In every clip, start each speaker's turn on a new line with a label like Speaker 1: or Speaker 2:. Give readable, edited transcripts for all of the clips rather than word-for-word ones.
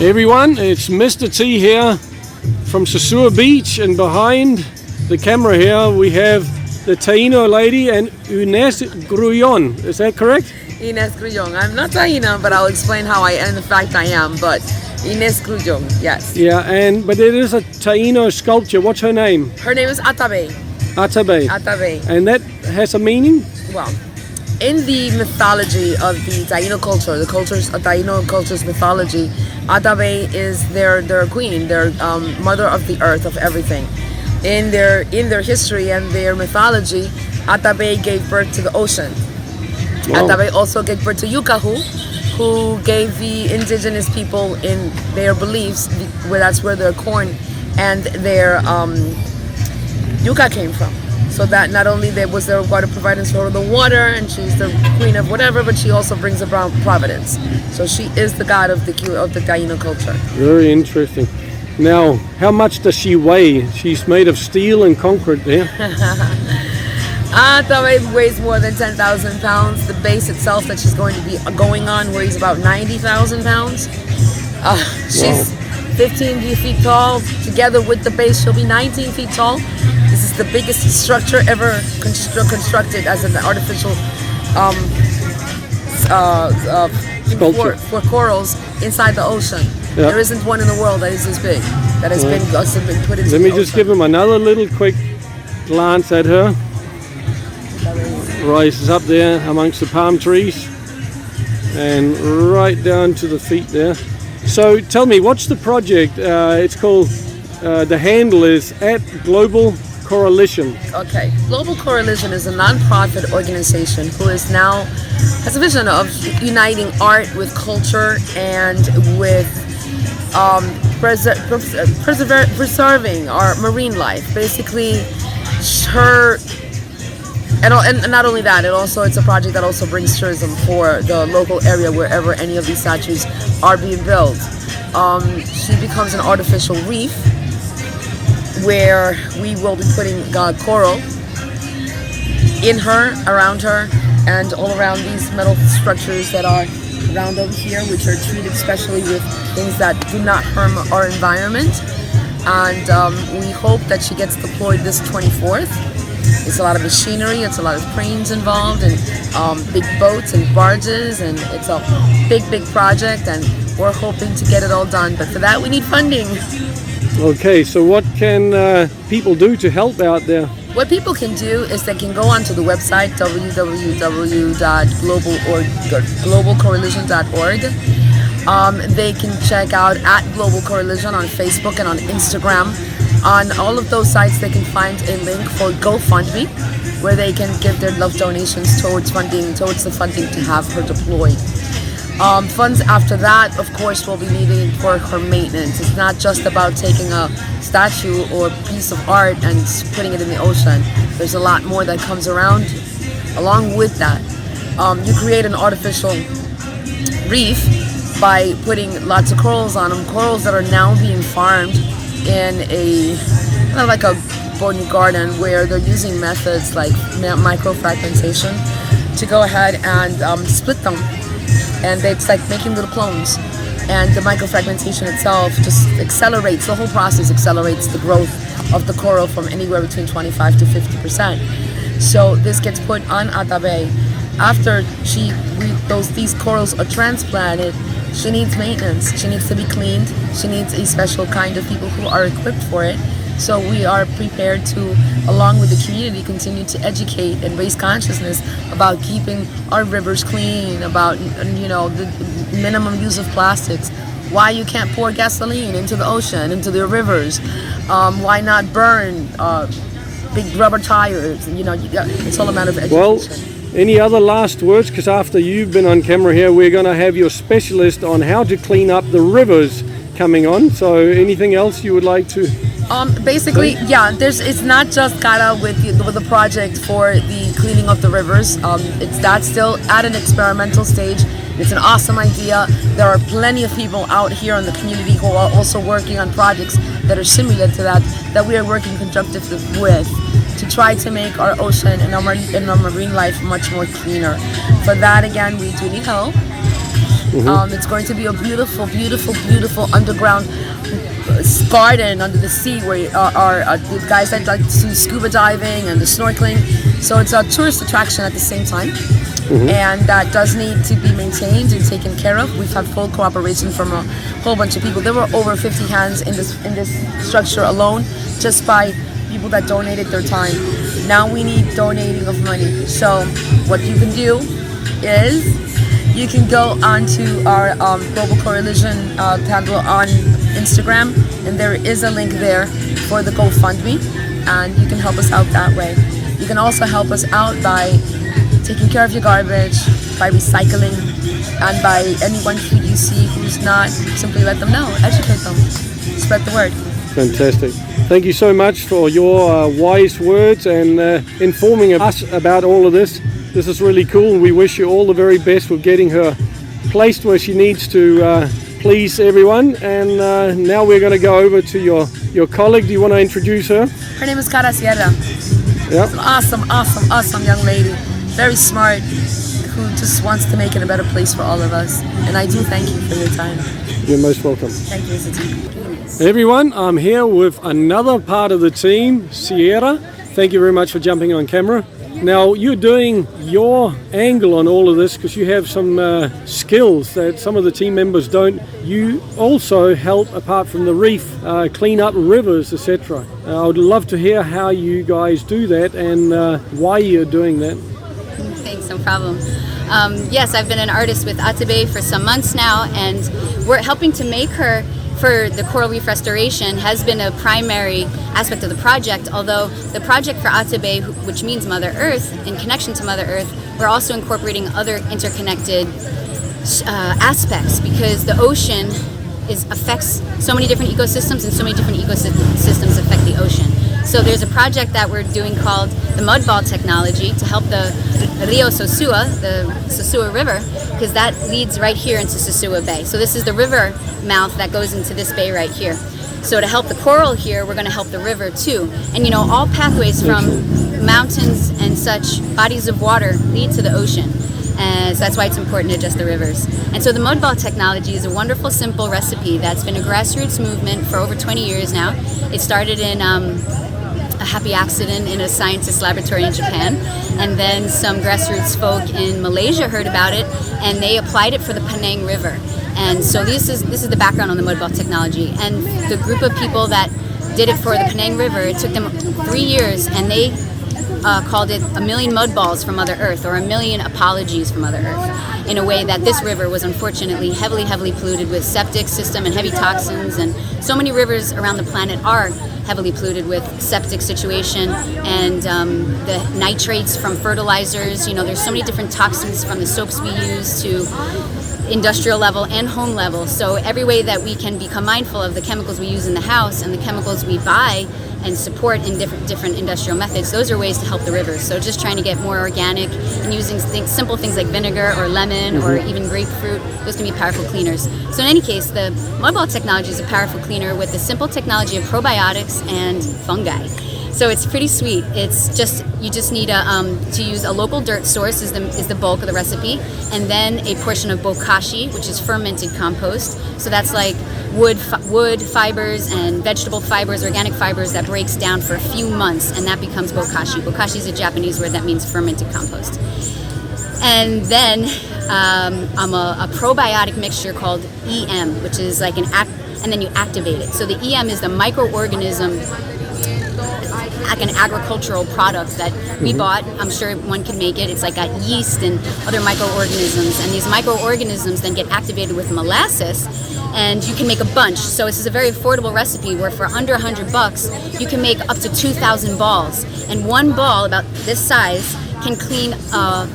Speaker 1: Everyone, it's Mr.T here from Sosua Beach, and behind the camera here we have the Taino lady and Inés Grullon. Is that correct?
Speaker 2: Inés Grullon. I'm not Taino, but I'll explain how in fact I am, but Inés Grullon, yes.
Speaker 1: Yeah, but it is a Taino sculpture. What's her name?
Speaker 2: Her name is Atabe.
Speaker 1: Atabe.
Speaker 2: Atabe.
Speaker 1: And that has a meaning?
Speaker 2: Well, in the mythology of the Taino culture, Taino culture's mythology, Atabe is their queen, their mother of the earth, of everything. In their history and their mythology, Atabe gave birth to the ocean. Wow. Atabe also gave birth to Yukahu, who gave the indigenous people in their beliefs, that's where their corn and their yuca came from. So that not only was there water providence for the water, and she's the queen of whatever, but she also brings about providence. So she is the god of the Taino culture.
Speaker 1: Very interesting. Now, how much does she weigh? She's made of steel and concrete there.
Speaker 2: Atabe weighs more than 10,000 pounds. The base itself that she's going to be going on weighs about 90,000 pounds. She's 15 feet tall. Together with the base, she'll be 19 feet tall. This is the biggest structure ever constructed as an artificial for corals inside the ocean. Yeah. There isn't one in the world that is this big, that has been put into the ocean.
Speaker 1: Let me just give him another little quick glance at her. Rises up there amongst the palm trees and right down to the feet there. So tell me, what's the project? It's called, the handle is @Global Coralition.
Speaker 2: Okay, Global Coralition is a non-profit organization who has a vision of uniting art with culture and with preserving our marine life. Basically, and not only that, it's a project that also brings tourism for the local area wherever any of these statues are being built. She becomes an artificial reef where we will be putting coral in her, around her, and all around these metal structures that are around over here, which are treated specially with things that do not harm our environment. And we hope that she gets deployed this 24th. It's a lot of machinery, it's a lot of cranes involved, and big boats and barges, and it's a big project, and we're hoping to get it all done. But for that, we need funding.
Speaker 1: Okay, so what can people do to help out there?
Speaker 2: What people can do is they can go onto the website www.globalcoralition.org. They can check out @Global Coralition on Facebook and on Instagram. On all of those sites, they can find a link for GoFundMe, where they can give their love donations towards the funding to have her deployed. Funds after that, of course, will be needed for her maintenance. It's not just about taking a statue or piece of art and putting it in the ocean. There's a lot more that comes around along with that. You create an artificial reef by putting lots of corals on them, corals that are now being farmed in a kind of like a botanic garden, where they're using methods like microfragmentation to go ahead and split them. And it's like making little clones, and the microfragmentation itself just accelerates the whole process, accelerates the growth of the coral from anywhere between 25 to 50%. So this gets put on Atabe. After these corals are transplanted, she needs maintenance. She needs to be cleaned. She needs a special kind of people who are equipped for it. So we are prepared to, along with the community, continue to educate and raise consciousness about keeping our rivers clean, about the minimum use of plastics, why you can't pour gasoline into the ocean, into the rivers, why not burn big rubber tires. It's all a matter of education.
Speaker 1: Well, any other last words? Because after you've been on camera here, we're going to have your specialist on how to clean up the rivers coming on. So anything else you would like to?
Speaker 2: Basically, yeah, it's not just Kara with the project for the cleaning of the rivers. That's still at an experimental stage. It's an awesome idea. There are plenty of people out here in the community who are also working on projects that are similar to that we are working conjunctively with, to try to make our ocean and our marine life much more cleaner. For that, again, we do need help. It's going to be a beautiful, beautiful, beautiful underground garden under the sea where are the guys that like to do scuba diving and the snorkeling. So it's a tourist attraction at the same time. And that does need to be maintained and taken care of. We've had full cooperation from a whole bunch of people. There were over 50 hands in this structure alone, just by people that donated their time. Now we need donating of money. So what you can do is you can go onto our Global Coralition handle on Instagram, and there is a link there for the GoFundMe, and you can help us out that way. You can also help us out by taking care of your garbage, by recycling, and by anyone who you see who's not, simply let them know, educate them, spread the word.
Speaker 1: Fantastic. Thank you so much for your wise words and informing us about all of this. This is really cool, and we wish you all the very best with getting her placed where she needs to please everyone. And now we're going to go over to your colleague. Do you want to introduce her?
Speaker 2: Her name is Cara Sierra.
Speaker 1: Yeah.
Speaker 2: She's an awesome young lady. Very smart, who just wants to make it a better place for all of us. And I do thank you for your time.
Speaker 1: You're most welcome.
Speaker 2: Thank you, Mr.T.
Speaker 1: Hey everyone, I'm here with another part of the team, Sierra. Thank you very much for jumping on camera. Now, you're doing your angle on all of this because you have some skills that some of the team members don't. You also help, apart from the reef, clean up rivers, etc. I would love to hear how you guys do that and why you're doing that.
Speaker 3: Thanks, no problem. Yes, I've been an artist with Atebe for some months now, and we're helping to make her, for the coral reef restoration, has been a primary aspect of the project, although the project for Atebe, which means Mother Earth, in connection to Mother Earth, we're also incorporating other interconnected aspects, because the ocean affects so many different ecosystems, and so many different ecosystems affect the ocean. So there's a project that we're doing called the mud ball technology to help the Rio Sosua, the Sosua River, because that leads right here into Sosua Bay. So this is the river mouth that goes into this bay right here. So to help the coral here, we're going to help the river too. And you know, all pathways from mountains and such bodies of water lead to the ocean. And so that's why it's important to adjust the rivers. And so the mud ball technology is a wonderful, simple recipe that's been a grassroots movement for over 20 years now. It started in a happy accident in a scientist laboratory in Japan, and then some grassroots folk in Malaysia heard about it, and they applied it for the Penang River. And so this is the background on the mud ball technology. And the group of people that did it for the Penang River, it took them 3 years, and they called it 1,000,000 mud balls from Mother Earth, or 1,000,000 apologies from Mother Earth, in a way that this river was unfortunately heavily polluted with septic system and heavy toxins, and so many rivers around the planet are heavily polluted with septic situation, and the nitrates from fertilizers. You know, there's so many different toxins from the soaps we use to industrial level and home level. So every way that we can become mindful of the chemicals we use in the house and the chemicals we buy and support in different industrial methods, those are ways to help the rivers. So just trying to get more organic and using simple things like vinegar or lemon or even grapefruit, those can be powerful cleaners. So in any case, the mud ball technology is a powerful cleaner with the simple technology of probiotics and fungi. So it's pretty sweet. It's just, you just need to use a local dirt source is the bulk of the recipe, and then a portion of bokashi, which is fermented compost. So that's like wood fibers and vegetable fibers, organic fibers that breaks down for a few months, and that becomes bokashi. Bokashi is a Japanese word that means fermented compost. And then a probiotic mixture called EM, which is like and then you activate it. So the EM is the microorganism, like an agricultural product that we bought. I'm sure one can make it. It's like got yeast and other microorganisms, and these microorganisms then get activated with molasses, and you can make a bunch. So this is a very affordable recipe where for under $100 you can make up to 2,000 balls, and one ball about this size can clean a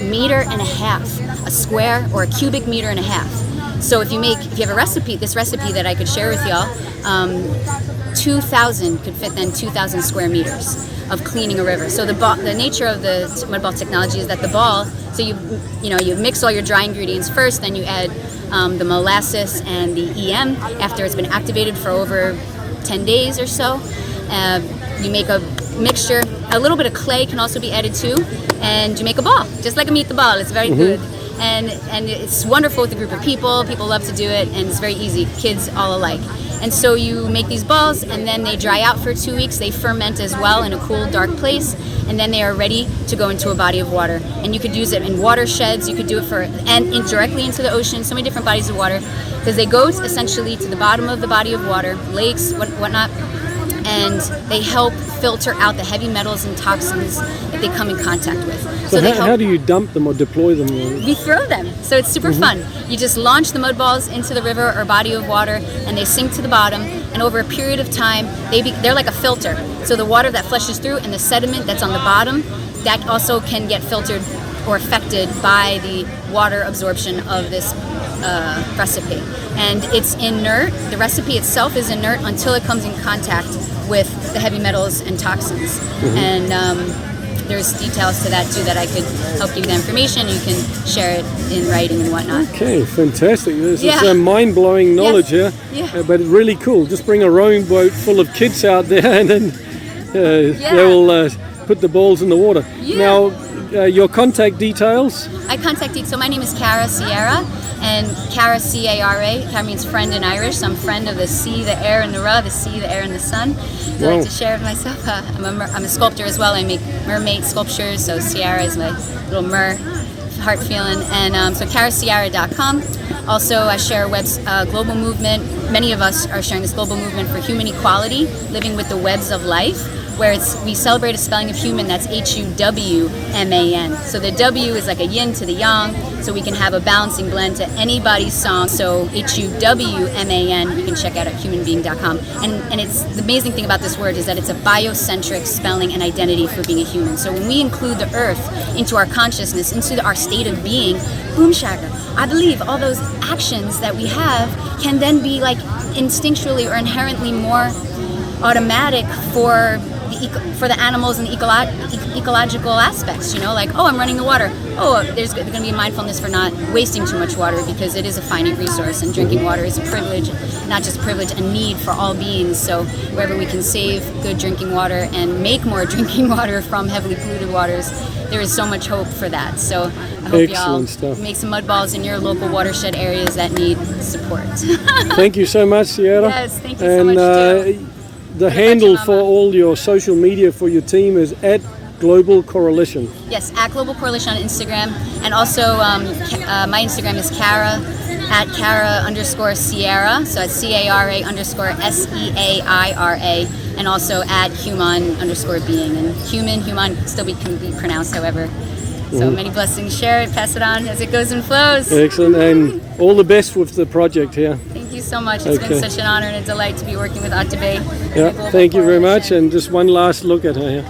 Speaker 3: meter and a half, a square or a cubic meter and a half. So if you have a recipe, this recipe that I could share with y'all, 2,000 could fit then 2,000 square meters of cleaning a river. So the nature of the mud ball technology is that the ball, so you mix all your dry ingredients first, then you add the molasses and the EM after it's been activated for over 10 days or so. You make a mixture. A little bit of clay can also be added too, and you make a ball, just like a meat the ball. It's very good. and it's wonderful with a group of people. People love to do it, and it's very easy. Kids all alike. And so you make these balls, and then they dry out for 2 weeks. They ferment as well in a cool, dark place, and then they are ready to go into a body of water. And you could use it in watersheds. You could do it directly into the ocean. So many different bodies of water, because they go essentially to the bottom of the body of water, lakes, whatnot, and they help filter out the heavy metals and toxins that they come in contact with.
Speaker 1: So how do you dump them or deploy them?
Speaker 3: We throw them, so it's super fun. You just launch the mud balls into the river or body of water, and they sink to the bottom, and over a period of time, they're like a filter. So the water that flushes through and the sediment that's on the bottom, that also can get filtered or affected by the water absorption of this recipe. And it's inert. The recipe itself is inert until it comes in contact with the heavy metals and toxins. And there's details to that too that I could help give you the information. You can share it in writing and whatnot.
Speaker 1: Okay, fantastic. This is mind-blowing knowledge here, but really cool. Just bring a rowing boat full of kids out there, and then they will put the balls in the water. Now, your contact details?
Speaker 3: So my name is Cara Sierra, and Cara, C-A-R-A. Cara means friend in Irish, so I'm friend of the sea, the air, and the ra, the sea, the air, and the sun. So I like to share with myself. I'm a sculptor as well. I make mermaid sculptures, so Sierra is my little mer heart feeling. And so carasierra.com. Also, I share a global movement. Many of us are sharing this global movement for human equality, living with the webs of life, where we celebrate a spelling of human that's H-U-W-M-A-N. So the W is like a yin to the yang, so we can have a balancing blend to anybody's song. So H-U-W-M-A-N, you can check out at humanbeing.com. And it's the amazing thing about this word is that it's a biocentric spelling and identity for being a human. So when we include the earth into our consciousness, into our state of being, boom shaka, I believe all those actions that we have can then be like instinctually or inherently more automatic for the animals and the ecological aspects, like, oh, I'm running the water. Oh, there's going to be mindfulness for not wasting too much water, because it is a finite resource, and drinking water is a privilege, not just a privilege, a need for all beings. So wherever we can save good drinking water and make more drinking water from heavily polluted waters, there is so much hope for that. So I hope y'all make some mud balls in your local watershed areas that need support.
Speaker 1: Thank you so much, Sierra.
Speaker 3: Yes, thank you so much, too.
Speaker 1: The handle for all your social media for your team is at Global Coralition.
Speaker 3: Yes, at Global Coralition on Instagram. And also my Instagram is Cara, at Cara_Sierra. So it's CARA_SEAIRA. And also at human_being. And human still can be pronounced however. So many blessings. Share it, pass it on as it goes and flows.
Speaker 1: Excellent. And all the best with the project here.
Speaker 3: Thank you so much. It's been such an honor and a delight to be working with Atabey.
Speaker 1: Yeah, thank you very much. And just one last look at her here.